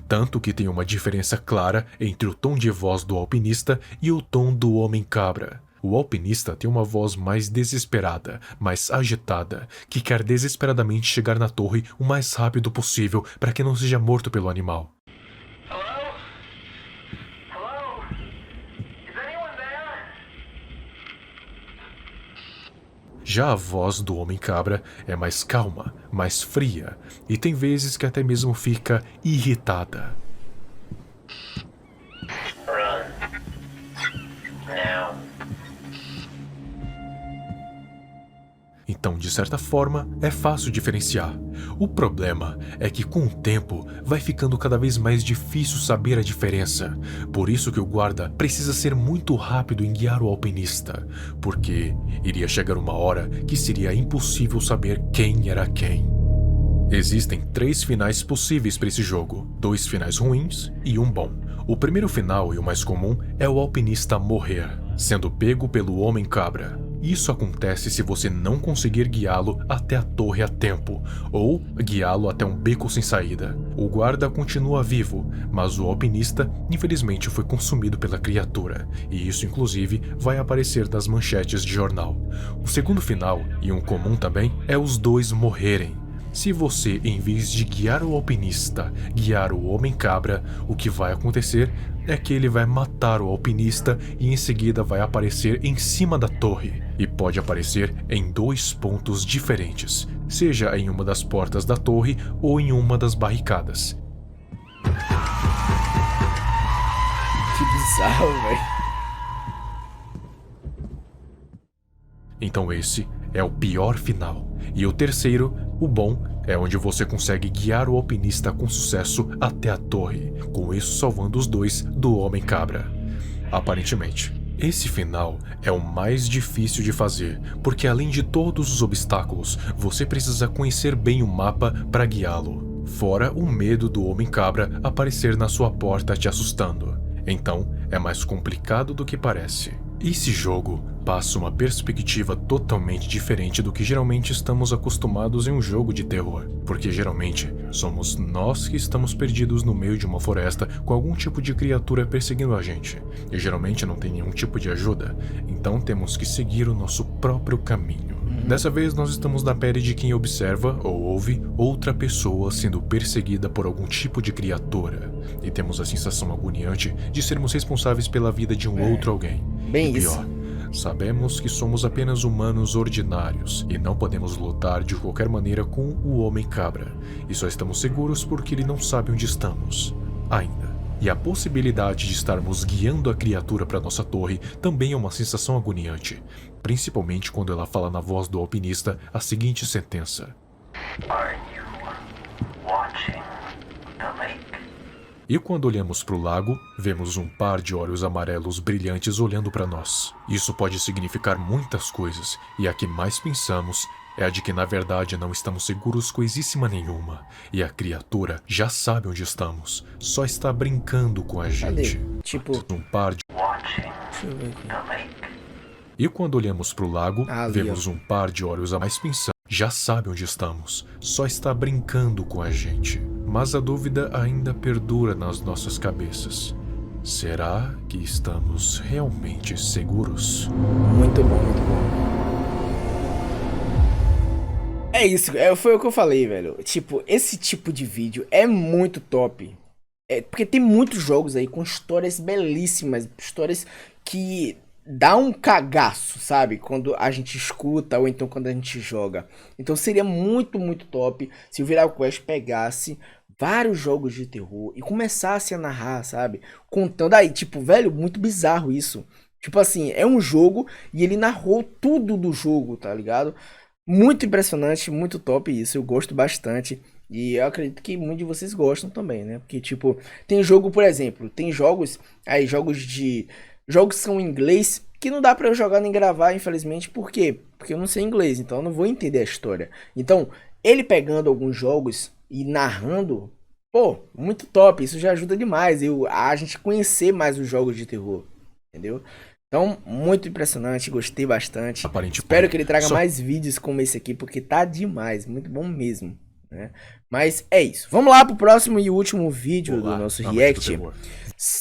Tanto que tem uma diferença clara entre o tom de voz do alpinista e o tom do Homem-Cabra. O alpinista tem uma voz mais desesperada, mais agitada, que quer desesperadamente chegar na torre o mais rápido possível para que não seja morto pelo animal. Já a voz do Homem-Cabra é mais calma, mais fria, e tem vezes que até mesmo fica irritada. Então, de certa forma, é fácil diferenciar. O problema é que com o tempo vai ficando cada vez mais difícil saber a diferença. Por isso que o guarda precisa ser muito rápido em guiar o alpinista, porque iria chegar uma hora que seria impossível saber quem era quem. Existem 3 finais possíveis para esse jogo, 2 finais ruins e um bom. O primeiro final e o mais comum é o alpinista morrer, sendo pego pelo Homem-Cabra. Isso acontece se você não conseguir guiá-lo até a torre a tempo, ou guiá-lo até um beco sem saída. O guarda continua vivo, mas o alpinista infelizmente foi consumido pela criatura, e isso inclusive vai aparecer nas manchetes de jornal. O segundo final, e um comum também, é os 2 morrerem. Se você, em vez de guiar o alpinista, guiar o Homem-Cabra, o que vai acontecer é que ele vai matar o alpinista e em seguida vai aparecer em cima da torre. E pode aparecer em 2 pontos diferentes, seja em uma das portas da torre ou em uma das barricadas. Que bizarro, velho. Então esse é o pior final. E o terceiro, o bom, é onde você consegue guiar o alpinista com sucesso até a torre, com isso salvando os 2 do Homem-Cabra. Aparentemente, esse final é o mais difícil de fazer, porque além de todos os obstáculos, você precisa conhecer bem o mapa para guiá-lo, fora o medo do Homem-Cabra aparecer na sua porta te assustando. Então, é mais complicado do que parece. Esse jogo passa uma perspectiva totalmente diferente do que geralmente estamos acostumados em um jogo de terror, porque geralmente somos nós que estamos perdidos no meio de uma floresta com algum tipo de criatura perseguindo a gente, e geralmente não tem nenhum tipo de ajuda, então temos que seguir o nosso próprio caminho. Dessa vez nós estamos na pele de quem observa ou ouve outra pessoa sendo perseguida por algum tipo de criatura, e temos a sensação agoniante de sermos responsáveis pela vida de um outro alguém. Bem E pior, sabemos que somos apenas humanos ordinários e não podemos lutar de qualquer maneira com o Homem-Cabra, e só estamos seguros porque ele não sabe onde estamos, ainda. E a possibilidade de estarmos guiando a criatura para nossa torre também é uma sensação agoniante, principalmente quando ela fala na voz do alpinista a seguinte sentença: Are you watching the lake? E quando olhamos para o lago, vemos um par de olhos amarelos brilhantes olhando para nós. Isso pode significar muitas coisas, e a que mais pensamos é a de que na verdade não estamos seguros coisíssima nenhuma, e a criatura já sabe onde estamos, só está brincando com a gente. Cadê? Tipo, Um par de... Watching deixa eu ver aqui. the lake? E quando olhamos para o lago, Ali, vemos um par de olhos a mais pensando. Já sabe onde estamos, só está brincando com a gente. Mas a dúvida ainda perdura nas nossas cabeças. Será que estamos realmente seguros? Muito bom, muito bom. É isso, foi o que eu falei, velho. Tipo, esse tipo de vídeo é muito top. É, porque tem muitos jogos aí com histórias belíssimas, histórias que dá um cagaço, sabe? Quando a gente escuta ou então quando a gente joga. Então seria muito, muito top se o Viral Quest pegasse vários jogos de terror e começasse a narrar, sabe? Contando aí, tipo, velho, muito bizarro isso. Tipo assim, é um jogo e ele narrou tudo do jogo, tá ligado? Muito impressionante, muito top isso, eu gosto bastante. E eu acredito que muitos de vocês gostam também, né? Porque, tipo, tem jogo, por exemplo, tem jogos, aí jogos de jogos são em inglês que não dá pra eu jogar nem gravar, infelizmente. Por quê? Porque eu não sei inglês, então eu não vou entender a história. Então, ele pegando alguns jogos e narrando, pô, muito top. Isso já ajuda demais a gente conhecer mais os jogos de terror, entendeu? Então, muito impressionante, gostei bastante. Aparente Espero pão. que ele traga Só- mais vídeos como esse aqui, porque tá demais, muito bom mesmo, né? Mas é isso. Vamos lá pro próximo e último vídeo Olá, do nosso amante do react. terror.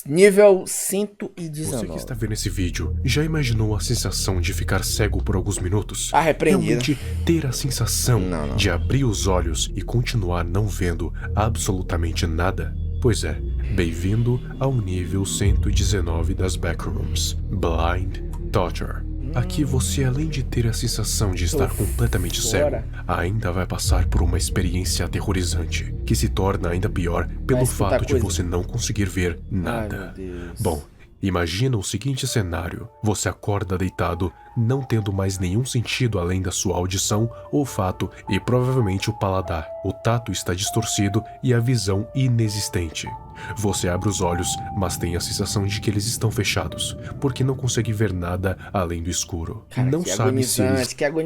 Nível Você 119. que está vendo esse vídeo, já imaginou a sensação de ficar cego por alguns minutos? Tá repreendido. Realmente ter a sensação Não. de abrir os olhos e continuar não vendo absolutamente nada? Pois é, bem-vindo ao nível 119 das Backrooms, Blind Torture. Aqui você, além de ter a sensação de estar completamente cego, ainda vai passar por uma experiência aterrorizante, que se torna ainda pior pelo escutar fato de coisa. você não conseguir ver nada. Bom, imagina o seguinte cenário: você acorda deitado, não tendo mais nenhum sentido além da sua audição, olfato e provavelmente o paladar. O tato está distorcido e a visão inexistente. Você abre os olhos, mas tem a sensação de que eles estão fechados, porque não consegue ver nada além do escuro. Cara, Não que sabe se eles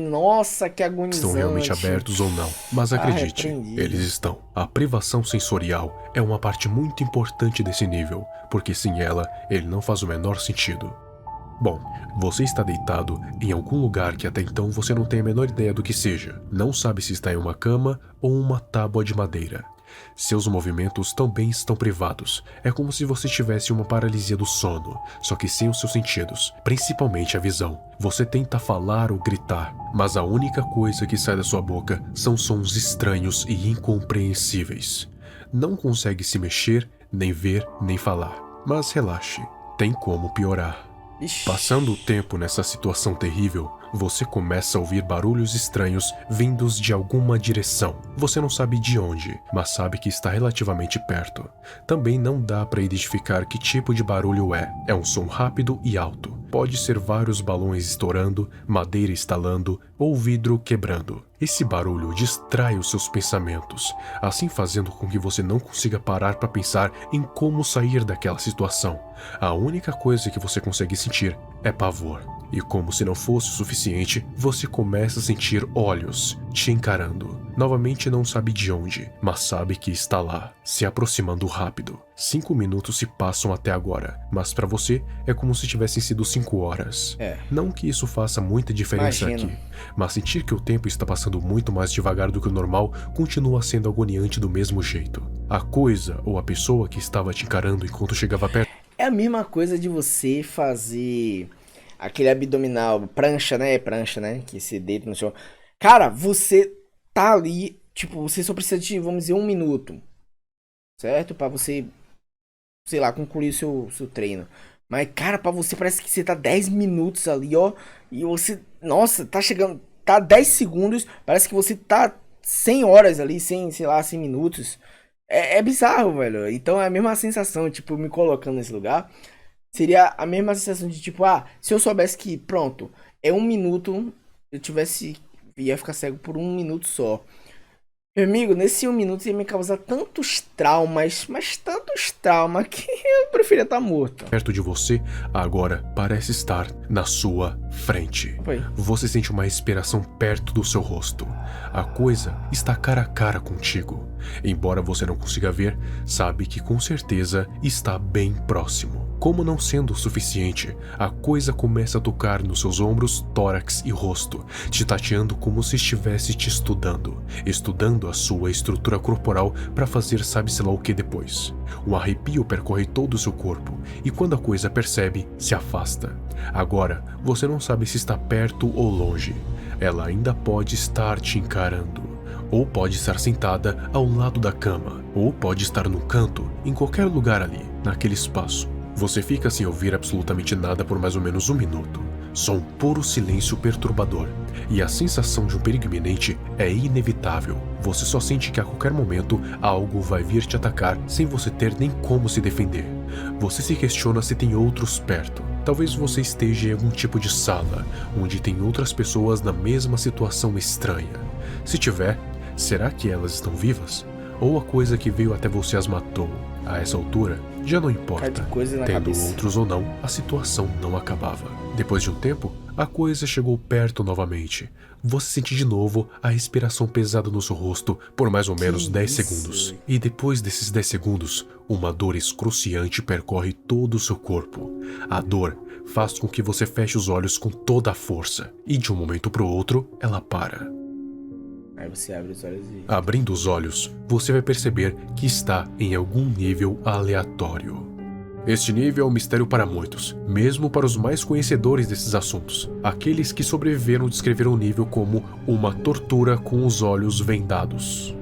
Nossa, que agonizante. estão realmente abertos ou não, mas acredite, repreendido. eles estão. A privação sensorial é uma parte muito importante desse nível, porque sem ela, ele não faz o menor sentido. Bom, você está deitado em algum lugar que até então você não tem a menor ideia do que seja. Não sabe se está em uma cama ou uma tábua de madeira. Seus movimentos também estão privados. É como se você tivesse uma paralisia do sono, só que sem os seus sentidos, principalmente a visão. Você tenta falar ou gritar, mas a única coisa que sai da sua boca são sons estranhos e incompreensíveis. Não consegue se mexer, nem ver, nem falar. Mas relaxe, tem como piorar. Ixi. Passando o tempo nessa situação terrível, você começa a ouvir barulhos estranhos vindos de alguma direção. Você não sabe de onde, mas sabe que está relativamente perto. Também não dá para identificar que tipo de barulho é. É um som rápido e alto. Pode ser vários balões estourando, madeira estalando ou vidro quebrando. Esse barulho distrai os seus pensamentos, assim fazendo com que você não consiga parar para pensar em como sair daquela situação. A única coisa que você consegue sentir é pavor. E como se não fosse o suficiente, você começa a sentir olhos te encarando. Novamente não sabe de onde, mas sabe que está lá, se aproximando rápido. 5 minutos se passam até agora, mas para você é como se tivessem sido 5 horas. Não que isso faça muita diferença Imagino. aqui, mas sentir que o tempo está passando muito mais devagar do que o normal continua sendo agoniante do mesmo jeito. A coisa ou a pessoa que estava te encarando enquanto chegava perto É a mesma coisa de você fazer aquele abdominal, prancha, né? Que se deita no chão. Cara, você tá ali, tipo, você só precisa de, vamos dizer, 1 minuto. Certo? Pra você, sei lá, concluir o seu treino. Mas, cara, pra você parece que você tá 10 minutos ali, ó. E você, nossa, tá chegando, tá 10 segundos. Parece que você tá 100 horas ali, 100, sei lá, 100 minutos. É bizarro, velho. Então é a mesma sensação, tipo, me colocando nesse lugar. Seria a mesma sensação de tipo, se eu soubesse que, pronto, é 1 minuto, ia ficar cego por 1 minuto só. Meu amigo, nesse 1 minuto ia me causar tantos traumas, mas tantos traumas que eu preferia estar morto. perto de você, agora parece estar na sua frente. Foi. Você sente uma respiração perto do seu rosto. A coisa está cara a cara contigo. Embora você não consiga ver, sabe que com certeza está bem próximo. Como não sendo o suficiente, a coisa começa a tocar nos seus ombros, tórax e rosto, te tateando como se estivesse te estudando a sua estrutura corporal para fazer sabe-se lá o que depois. Um arrepio percorre todo o seu corpo, e quando a coisa percebe, se afasta. Agora, você não sabe se está perto ou longe. Ela ainda pode estar te encarando. Ou pode estar sentada ao lado da cama, ou pode estar no canto, em qualquer lugar ali, naquele espaço. Você fica sem ouvir absolutamente nada por mais ou menos 1 minuto. Só um puro silêncio perturbador. E a sensação de um perigo iminente é inevitável. Você só sente que a qualquer momento algo vai vir te atacar sem você ter nem como se defender. Você se questiona se tem outros perto. Talvez você esteja em algum tipo de sala, onde tem outras pessoas na mesma situação estranha. Se tiver, será que elas estão vivas? Ou a coisa que veio até você as matou? A essa altura, já não importa. Cara de coisa na Tendo cabeça. outros ou não, a situação não acabava. Depois de um tempo, a coisa chegou perto novamente. Você sente de novo a respiração pesada no seu rosto por mais ou menos 10 isso, segundos. velho? E depois desses 10 segundos, uma dor excruciante percorre todo o seu corpo. A dor faz com que você feche os olhos com toda a força. E de um momento para o outro, ela para. Aí você abre os olhos e... Abrindo os olhos, você vai perceber que está em algum nível aleatório. Este nível é um mistério para muitos, mesmo para os mais conhecedores desses assuntos. Aqueles que sobreviveram descreveram o nível como uma tortura com os olhos vendados.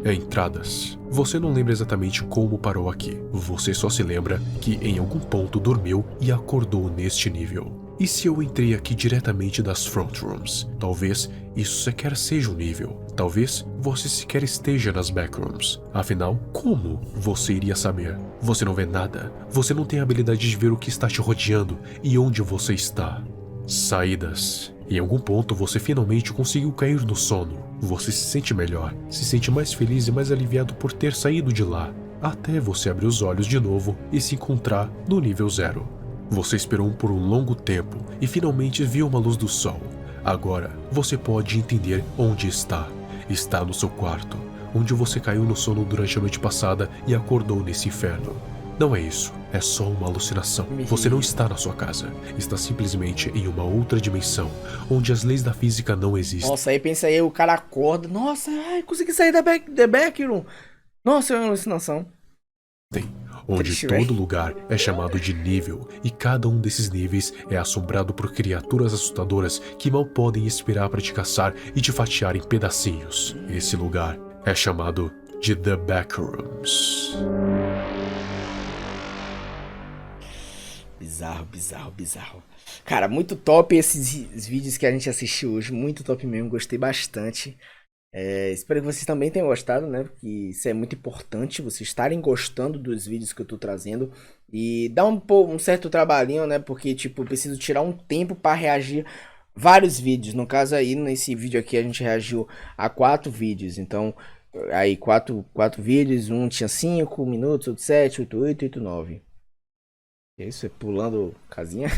Entradas. Você não lembra exatamente como parou aqui. Você só se lembra que em algum ponto dormiu e acordou neste nível. E se eu entrei aqui diretamente das front rooms? Talvez isso sequer seja um nível. Talvez você sequer esteja nas backrooms. Afinal, como você iria saber? Você não vê nada. Você não tem a habilidade de ver o que está te rodeando e onde você está. Saídas. Em algum ponto você finalmente conseguiu cair no sono. Você se sente melhor, se sente mais feliz e mais aliviado por ter saído de lá. Até você abrir os olhos de novo e se encontrar no nível 0. Você esperou por um longo tempo e finalmente viu uma luz do sol. Agora você pode entender onde está. Está no seu quarto, onde você caiu no sono durante a noite passada e acordou nesse inferno. Não é isso, é só uma alucinação. Você não está na sua casa, está simplesmente em uma outra dimensão, onde as leis da física não existem. Nossa, aí pensa aí, o cara acorda. Nossa, ai, consegui sair da backroom. Nossa, é uma alucinação. Onde Triste, todo véi. lugar é chamado de nível, e cada um desses níveis é assombrado por criaturas assustadoras que mal podem esperar para te caçar e te fatiar em pedacinhos. Esse lugar é chamado de The Backrooms. Bizarro, bizarro, bizarro. Cara, muito top esses vídeos que a gente assistiu hoje. Muito top mesmo, gostei bastante. Espero que vocês também tenham gostado, né? Porque isso é muito importante, vocês estarem gostando dos vídeos que eu tô trazendo. E dá um certo trabalhinho, né? Porque, tipo, eu preciso tirar um tempo para reagir vários vídeos. No caso aí, nesse vídeo aqui, a gente reagiu a 4 vídeos. Então, aí, 4 vídeos. Um tinha 5 minutos, outro 7, 8, 8, 8, 9. É isso, é pulando casinha.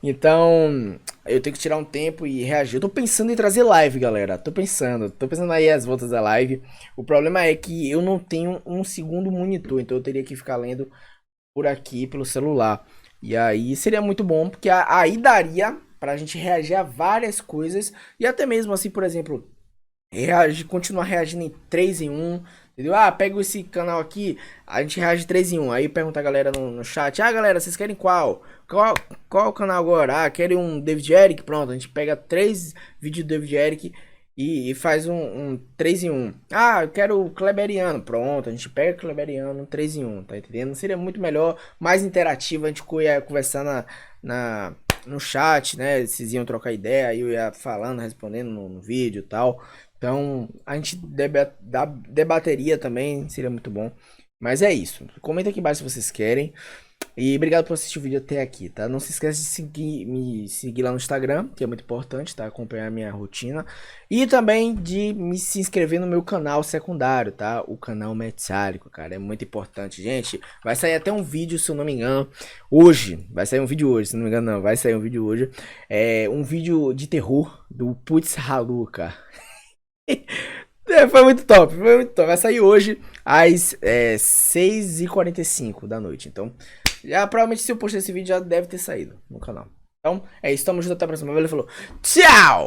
Então, eu tenho que tirar um tempo e reagir. Eu tô pensando em trazer live, galera. Tô pensando aí as voltas da live. O problema é que eu não tenho um segundo monitor, então eu teria que ficar lendo por aqui, pelo celular. E aí seria muito bom, porque aí daria pra gente reagir a várias coisas. E até mesmo assim, por exemplo, continuar reagindo em 3 em 1. Entendeu? Ah, pega esse canal aqui, a gente reage 3 em 1. Aí pergunta a galera no chat. Ah, galera, vocês querem qual? Qual canal agora? Ah, querem um David Eric? Pronto, a gente pega 3 vídeos do David Eric e faz um 3 em 1. Ah, eu quero o Kleberiano. Pronto, a gente pega o Kleberiano 3 em 1, tá entendendo? Seria muito melhor, mais interativo, a gente ia conversar no chat, né? Vocês iam trocar ideia, eu ia falando, respondendo no vídeo e tal. Então, a gente debateria também, seria muito bom. Mas é isso. Comenta aqui embaixo se vocês querem. E obrigado por assistir o vídeo até aqui, tá? Não se esqueça de me seguir lá no Instagram, que é muito importante, tá? Acompanhar a minha rotina. E também de se inscrever no meu canal secundário, tá? O canal Metálico, cara. É muito importante, gente. Vai sair até um vídeo, se eu não me engano, hoje. Vai sair um vídeo hoje, se não me engano, não. Vai sair um vídeo hoje. É um vídeo de terror do Putz Haluka. Foi muito top, foi muito top. Vai sair hoje às 6h45 da noite. Então, já provavelmente se eu postar esse vídeo já deve ter saído no canal. Então, é isso, tamo junto, até a próxima. Valeu, falou, tchau!